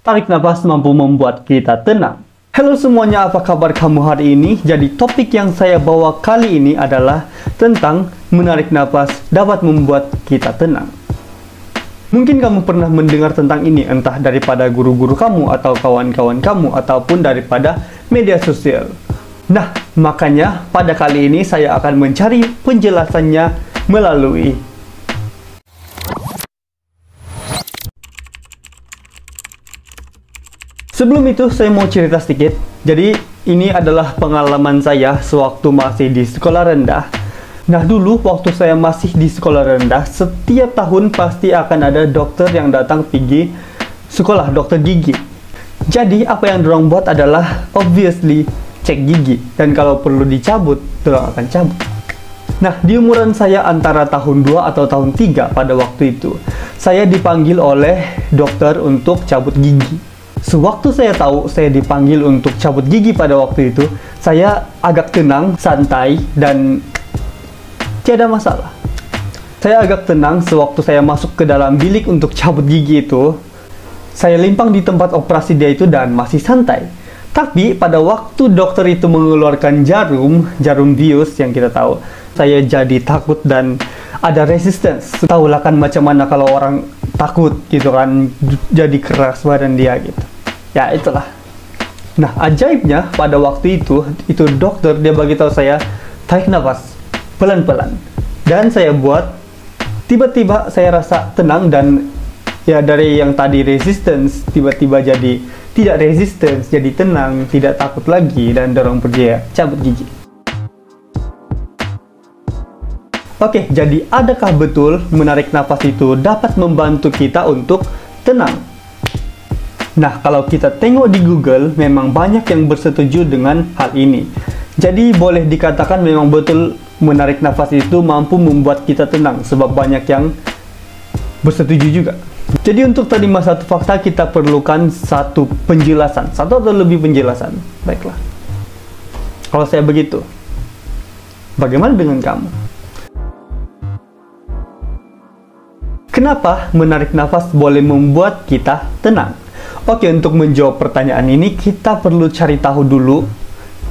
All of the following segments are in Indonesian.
Tarik nafas mampu membuat kita tenang. Halo semuanya, apa kabar kamu hari ini? Jadi topik yang saya bawa kali ini adalah tentang menarik nafas dapat membuat kita tenang. Mungkin kamu pernah mendengar tentang ini, entah daripada guru-guru kamu atau kawan-kawan kamu, ataupun daripada media sosial. Nah, makanya pada kali ini saya akan mencari penjelasannya melalui Sebelum itu, saya mau cerita sedikit. Jadi, ini adalah pengalaman saya sewaktu masih di sekolah rendah. Nah, dulu waktu saya masih di sekolah rendah, setiap tahun pasti akan ada dokter yang datang pergi sekolah, dokter gigi. Jadi, apa yang dorang buat adalah obviously cek gigi. Dan kalau perlu dicabut, dorang akan cabut. Nah, di umuran saya antara tahun 2 atau tahun 3 pada waktu itu, saya dipanggil oleh dokter untuk cabut gigi. Sewaktu saya tahu saya dipanggil untuk cabut gigi pada waktu itu, saya agak tenang, santai, dan tiada masalah. Saya agak tenang sewaktu saya masuk ke dalam bilik untuk cabut gigi itu. Saya limpang di tempat operasi dia itu dan masih santai. Tapi pada waktu dokter itu mengeluarkan jarum bius yang kita tahu, saya jadi takut dan ada resistance. Tahulah kan macam mana kalau orang takut gitu kan, jadi keras badan dia gitu. Ya itulah. Nah, ajaibnya pada waktu itu dokter dia bagi tahu saya tarik nafas pelan-pelan. Dan saya buat, tiba-tiba saya rasa tenang dan ya dari yang tadi resistance tiba-tiba jadi tidak resistance, jadi tenang, tidak takut lagi dan dorong pergi cabut gigi. Oke, jadi adakah betul menarik nafas itu dapat membantu kita untuk tenang? Nah, kalau kita tengok di Google, memang banyak yang bersetuju dengan hal ini. Jadi, boleh dikatakan memang betul menarik nafas itu mampu membuat kita tenang, sebab banyak yang bersetuju juga. Jadi, untuk terima satu fakta, kita perlukan satu penjelasan, satu atau lebih penjelasan. Baiklah. Kalau saya begitu, bagaimana dengan kamu? Kenapa menarik nafas boleh membuat kita tenang? Oke, untuk menjawab pertanyaan ini, kita perlu cari tahu dulu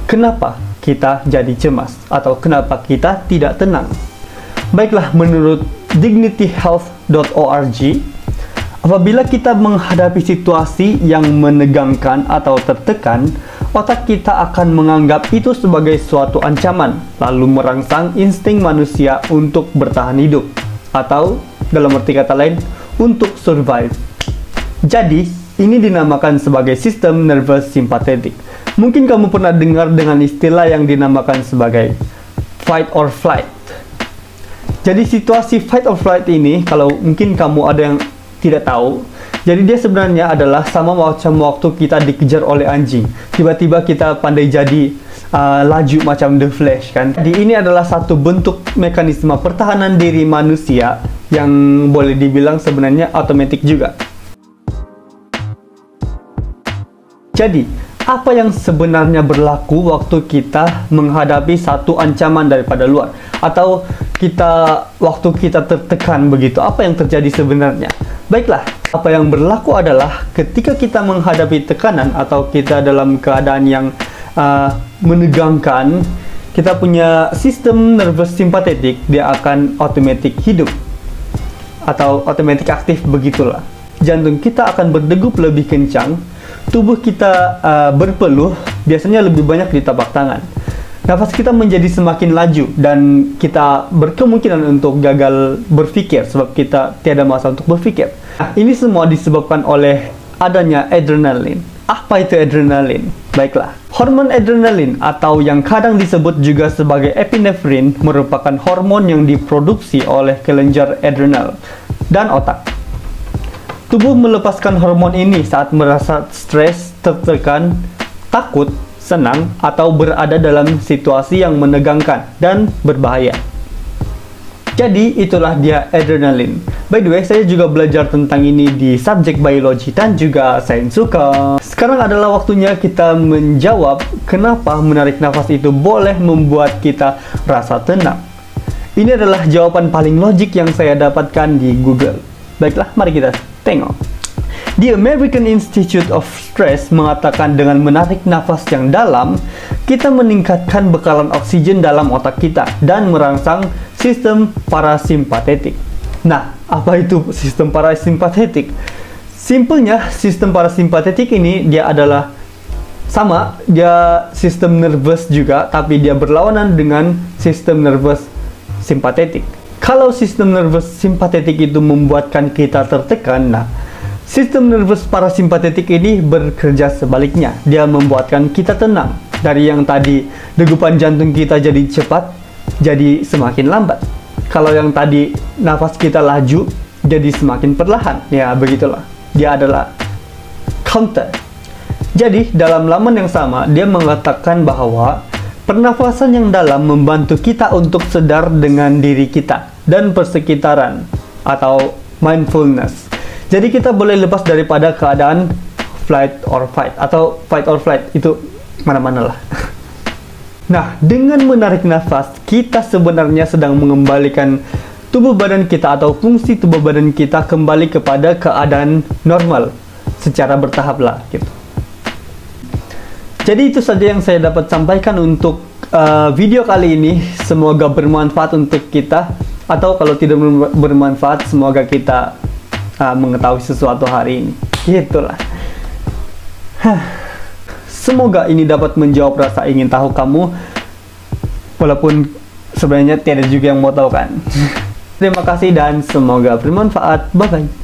kenapa kita jadi cemas atau kenapa kita tidak tenang. Baiklah, menurut dignityhealth.org, apabila kita menghadapi situasi yang menegangkan atau tertekan, otak kita akan menganggap itu sebagai suatu ancaman, lalu merangsang insting manusia untuk bertahan hidup, atau dalam arti kata lain, untuk survive. Jadi, ini dinamakan sebagai sistem nervous sympathetic. Mungkin kamu pernah dengar dengan istilah yang dinamakan sebagai fight or flight. Jadi situasi fight or flight ini, kalau mungkin kamu ada yang tidak tahu, jadi dia sebenarnya adalah sama macam waktu kita dikejar oleh anjing. Tiba-tiba kita pandai jadi laju macam The Flash kan. Jadi ini adalah satu bentuk mekanisme pertahanan diri manusia yang boleh dibilang sebenarnya otomatis juga. Jadi, apa yang sebenarnya berlaku waktu kita menghadapi satu ancaman daripada luar? Atau waktu kita tertekan begitu, apa yang terjadi sebenarnya? Baiklah, apa yang berlaku adalah ketika kita menghadapi tekanan atau kita dalam keadaan yang menegangkan, kita punya sistem nervous sympathetic, dia akan otomatis hidup atau otomatis aktif begitulah. Jantung kita akan berdegup lebih kencang, tubuh kita berpeluh, biasanya lebih banyak di tapak tangan. Nafas kita menjadi semakin laju dan kita berkemungkinan untuk gagal berpikir sebab kita tiada masa untuk berpikir. Nah, ini semua disebabkan oleh adanya adrenalin. Apa itu adrenalin? Baiklah, hormon adrenalin atau yang kadang disebut juga sebagai epinefrin merupakan hormon yang diproduksi oleh kelenjar adrenal dan otak. Tubuh melepaskan hormon ini saat merasa stres, tertekan, takut, senang, atau berada dalam situasi yang menegangkan dan berbahaya. Jadi, itulah dia adrenalin. By the way, saya juga belajar tentang ini di subjek biologi dan juga sains suka. Sekarang adalah waktunya kita menjawab kenapa menarik nafas itu boleh membuat kita rasa tenang. Ini adalah jawaban paling logik yang saya dapatkan di Google. Baiklah, mari kita tengok. The American Institute of Stress mengatakan dengan menarik nafas yang dalam, kita meningkatkan bekalan oksigen dalam otak kita dan merangsang sistem parasimpatetik. Nah, apa itu sistem parasimpatetik? Simpelnya, sistem parasimpatetik ini dia adalah dia sistem nervous juga, tapi dia berlawanan dengan sistem nervous simpatetik. Kalau sistem nervous simpatetik itu membuatkan kita tertekan, nah, sistem nervous parasimpatetik ini bekerja sebaliknya. Dia membuatkan kita tenang. Dari yang tadi degupan jantung kita jadi cepat, jadi semakin lambat. Kalau yang tadi nafas kita laju, jadi semakin perlahan. Ya, begitulah. Dia adalah counter. Jadi, dalam laman yang sama, dia mengatakan bahwa pernafasan yang dalam membantu kita untuk sadar dengan diri kita dan persekitaran atau mindfulness. Jadi kita boleh lepas daripada keadaan flight or fight atau fight or flight, itu mana-mana lah. Nah, dengan menarik nafas, kita sebenarnya sedang mengembalikan tubuh badan kita atau fungsi tubuh badan kita kembali kepada keadaan normal secara bertahap lah gitu. Jadi itu saja yang saya dapat sampaikan untuk video kali ini. Semoga bermanfaat untuk kita, atau kalau tidak bermanfaat, semoga kita mengetahui sesuatu hari ini. Gitulah. Semoga ini dapat menjawab rasa ingin tahu kamu, walaupun sebenarnya tiada juga yang mau tahu kan. Terima kasih dan semoga bermanfaat. Bye bye.